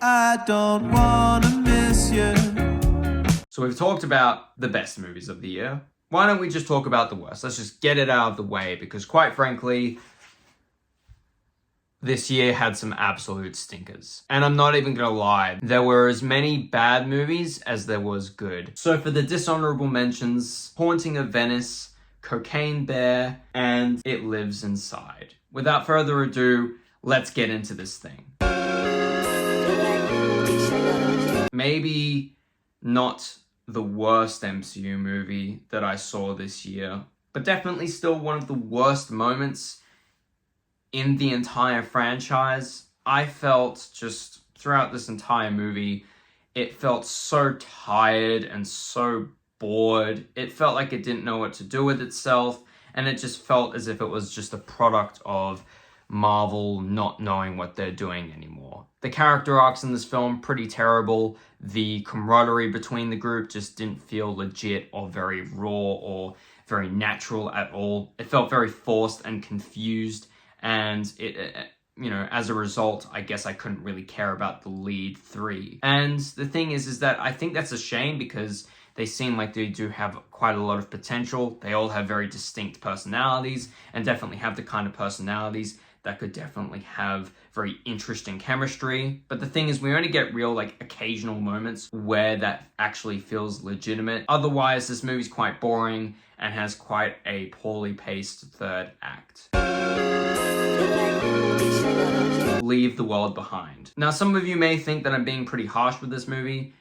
I don't wanna miss you. So we've talked about the best movies of the year. Why don't we just talk about the worst? Let's just get it out of the way, because quite frankly, this year had some absolute stinkers. And I'm not even gonna lie, there were as many bad movies as there was good. So for the dishonorable mentions, Haunting of Venice, Cocaine Bear, and It Lives Inside. Without further ado, let's get into this thing. Maybe not the worst MCU movie that I saw this year, but definitely still one of the worst moments in the entire franchise. I felt just throughout this entire movie, it felt so tired and so bored. It felt like it didn't know what to do with itself, and it just felt as if it was just a product of Marvel not knowing what they're doing anymore. The character arcs in this film, pretty terrible. The camaraderie between the group just didn't feel legit or very raw or very natural at all. It felt very forced and confused, and as a result, I guess I couldn't really care about the lead three. And the thing is that I think that's a shame, because they seem like they do have quite a lot of potential. They all have very distinct personalities, and definitely have the kind of personalities that could definitely have very interesting chemistry. But the thing is, we only get real, occasional moments where that actually feels legitimate. Otherwise, this movie's quite boring and has quite a poorly paced third act. Leave the World Behind. Now, some of you may think that I'm being pretty harsh with this movie,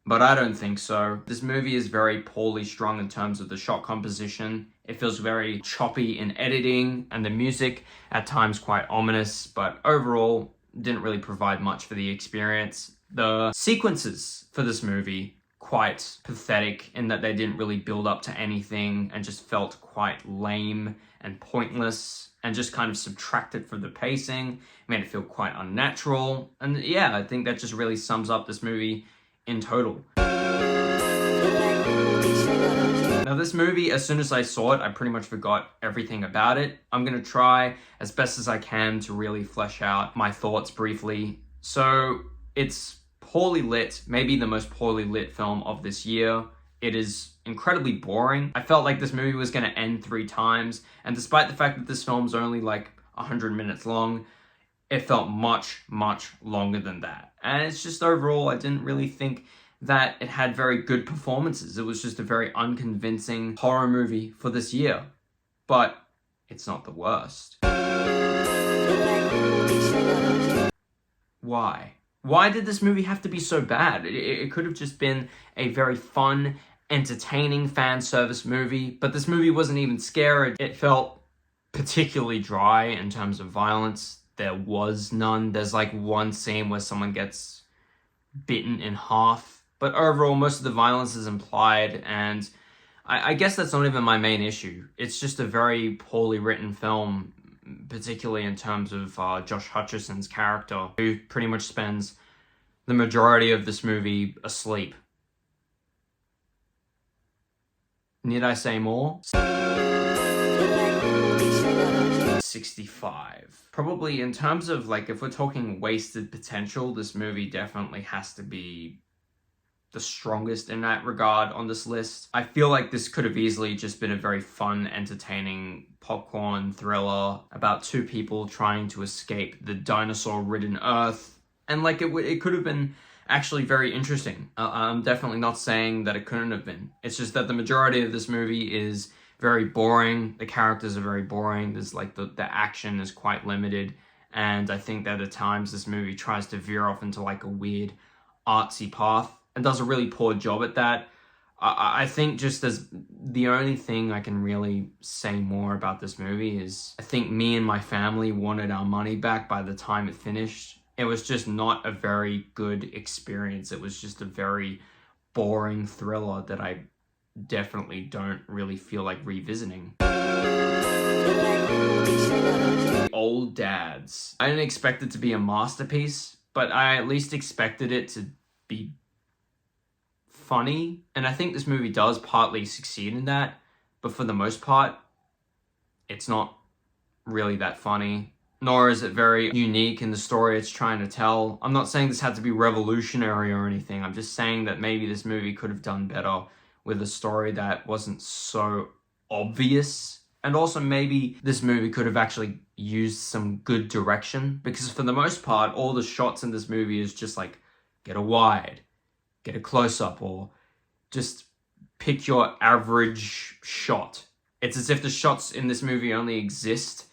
but I don't think so. This movie is very poorly strung in terms of the shot composition. It feels very choppy in editing, and the music at times quite ominous, but overall didn't really provide much for the experience. The sequences for this movie, quite pathetic in that they didn't really build up to anything and just felt quite lame and pointless, and just kind of subtracted from the pacing, made it feel quite unnatural. And yeah, I think that just really sums up this movie in total. Now this movie, as soon as I saw it, I pretty much forgot everything about it. I'm gonna try as best as I can to really flesh out my thoughts briefly. So it's poorly lit, maybe the most poorly lit film of this year. It is incredibly boring. I felt like this movie was gonna end 3 times, and despite the fact that this film's only 100 minutes long, it felt much, much longer than that. And it's just overall, I didn't really think that it had very good performances. It was just a very unconvincing horror movie for this year. But it's not the worst. Why? Why did this movie have to be so bad? It could have just been a very fun, entertaining fan service movie, but this movie wasn't even scary. It felt particularly dry in terms of violence. There was none. There's one scene where someone gets bitten in half, but overall most of the violence is implied, and I guess that's not even my main issue. It's just a very poorly written film, particularly in terms of Josh Hutcherson's character, who pretty much spends the majority of this movie asleep. Need I say more? 65. Probably in terms of if we're talking wasted potential, this movie definitely has to be the strongest in that regard on this list. I feel like this could have easily just been a very fun, entertaining popcorn thriller about 2 people trying to escape the dinosaur-ridden Earth. And it could have been actually very interesting. I'm definitely not saying that it couldn't have been. It's just that the majority of this movie is very boring. The characters are very boring. There's the action is quite limited. And I think that at times this movie tries to veer off into a weird artsy path and does a really poor job at that. I think just as the only thing I can really say more about this movie is I think me and my family wanted our money back by the time it finished. It was just not a very good experience. It was just a very boring thriller that I definitely don't really feel like revisiting. Old Dads. I didn't expect it to be a masterpiece, but I at least expected it to be funny, and I think this movie does partly succeed in that, but for the most part, it's not really that funny. nor is it very unique in the story it's trying to tell. I'm not saying this had to be revolutionary or anything. I'm just saying that maybe this movie could have done better with a story that wasn't so obvious. And also maybe this movie could have actually used some good direction, because for the most part, all the shots in this movie is just like, get a wide, get a close-up, or just pick your average shot. It's as if the shots in this movie only exist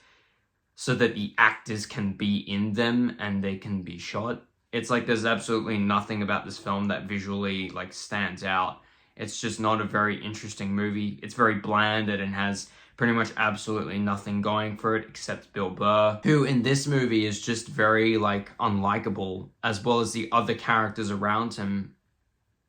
so that the actors can be in them and they can be shot. It's like there's absolutely nothing about this film that visually like stands out. It's just not a very interesting movie. It's very bland and it has pretty much absolutely nothing going for it except Bill Burr, who in this movie is just very like unlikable, as well as the other characters around him.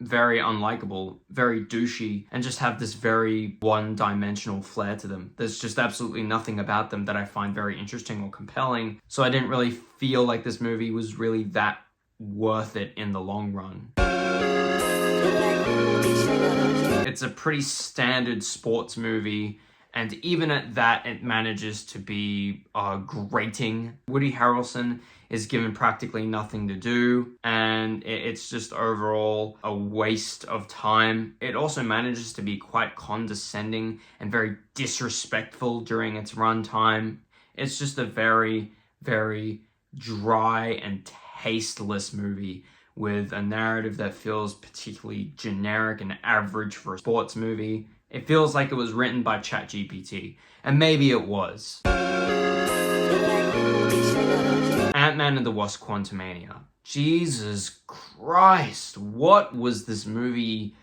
Very unlikable, very douchey, and just have this very one-dimensional flair to them. There's just absolutely nothing about them that I find very interesting or compelling, so I didn't really feel like this movie was really that worth it in the long run. It's a pretty standard sports movie, and even at that, it manages to be grating. Woody Harrelson is given practically nothing to do, and it's just overall a waste of time. It also manages to be quite condescending and very disrespectful during its runtime. It's just a very, very dry and tasteless movie with a narrative that feels particularly generic and average for a sports movie. It feels like it was written by ChatGPT, and maybe it was. Ant-Man and the Wasp: Quantumania. Jesus Christ, what was this movie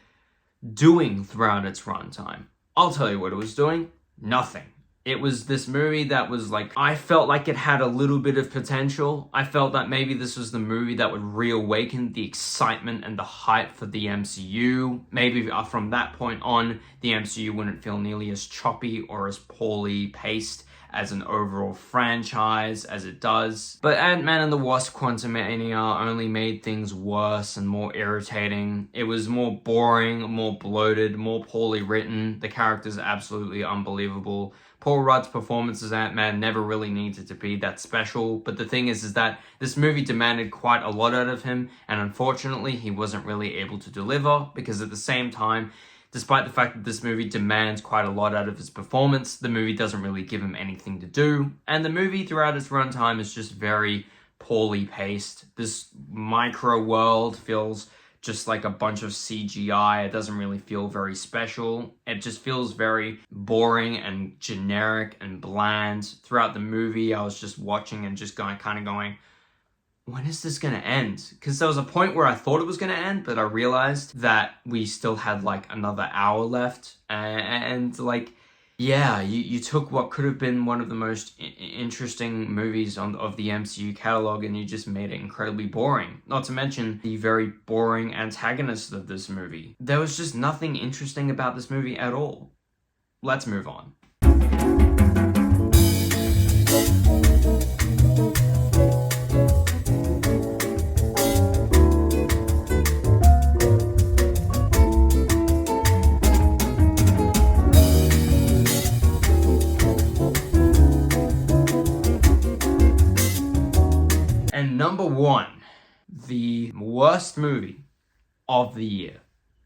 doing throughout its runtime? I'll tell you what it was doing. Nothing. It was this movie that was like, I felt like it had a little bit of potential. I felt that maybe this was the movie that would reawaken the excitement and the hype for the MCU. Maybe from that point on, the MCU wouldn't feel nearly as choppy or as poorly paced as an overall franchise as it does. But Ant-Man and the Wasp: Quantumania only made things worse and more irritating. It was more boring, more bloated, more poorly written. The characters are absolutely unbelievable. Paul Rudd's performance as Ant-Man never really needed to be that special, but the thing is that this movie demanded quite a lot out of him, and unfortunately he wasn't really able to deliver, because at the same time, despite the fact that this movie demands quite a lot out of his performance, the movie doesn't really give him anything to do, and the movie throughout its runtime is just very poorly paced. This micro world feels just like a bunch of CGI. It doesn't really feel very special. It just feels very boring and generic and bland. Throughout the movie, I was just watching and just going, when is this gonna end? Because there was a point where I thought it was gonna end, but I realized that we still had like another hour left. And like, yeah, you took what could have been one of the most interesting movies of the MCU catalog and you just made it incredibly boring. Not to mention the very boring antagonist of this movie. There was just nothing interesting about this movie at all. Let's move on. Number one, the worst movie of the year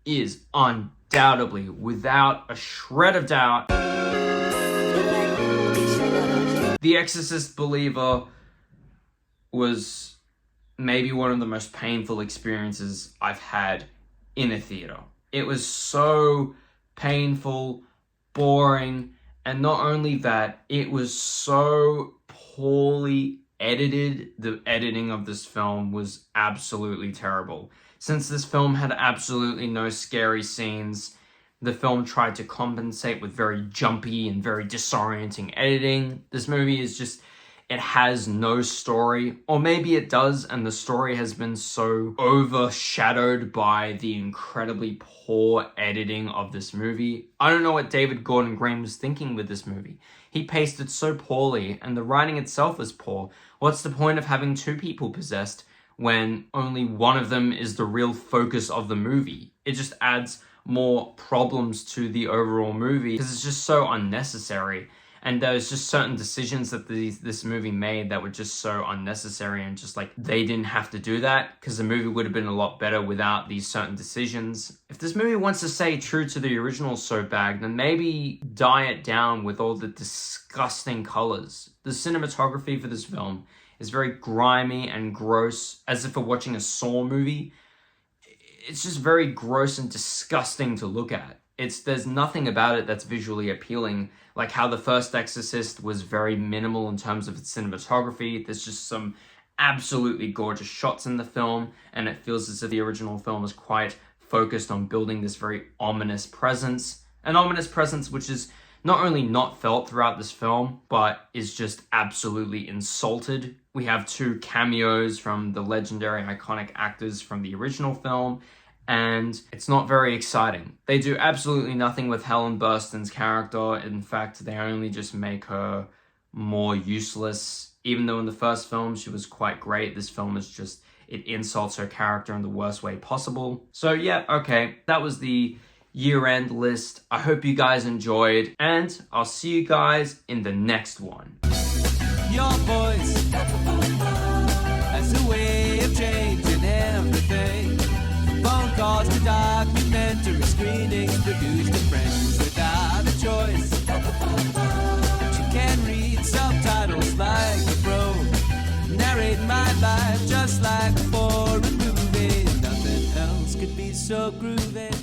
is undoubtedly, without a shred of doubt, The Exorcist Believer. Was maybe one of the most painful experiences I've had in a theater. It was so painful, boring, and not only that, it was so poorly edited. The editing of this film was absolutely terrible. Since this film had absolutely no scary scenes, the film tried to compensate with very jumpy and very disorienting editing. This movie is just, it has no story, or maybe it does, and the story has been so overshadowed by the incredibly poor editing of this movie. I don't know what David Gordon Green was thinking with this movie. He paced it so poorly, and the writing itself is poor. What's the point of having two people possessed when only one of them is the real focus of the movie? It just adds more problems to the overall movie because it's just so unnecessary. And there's just certain decisions that this movie made that were just so unnecessary, and just like they didn't have to do that because the movie would have been a lot better without these certain decisions. If this movie wants to stay true to the original soap bag, then maybe dye it down with all the disgusting colors. The cinematography for this film is very grimy and gross, as if we're watching a Saw movie. It's just very gross and disgusting to look at. There's nothing about it that's visually appealing, like how the first Exorcist was very minimal in terms of its cinematography. There's just some absolutely gorgeous shots in the film, and it feels as if the original film is quite focused on building this very ominous presence. An ominous presence which is not only not felt throughout this film, but is just absolutely insulted. We have 2 cameos from the legendary iconic actors from the original film, and it's not very exciting. They do absolutely nothing with Helen Burstyn's character. In fact, they only just make her more useless. Even though in the first film she was quite great, this film is just, it insults her character in the worst way possible. So yeah, okay, that was the year-end list. I hope you guys enjoyed, and I'll see you guys in the next one. Your voice has a way of changing everything. Phone calls to documentary screenings, produced to friends without a choice. But you can read subtitles like a pro, narrate my life just like a foreign movie. Nothing else could be so groovy.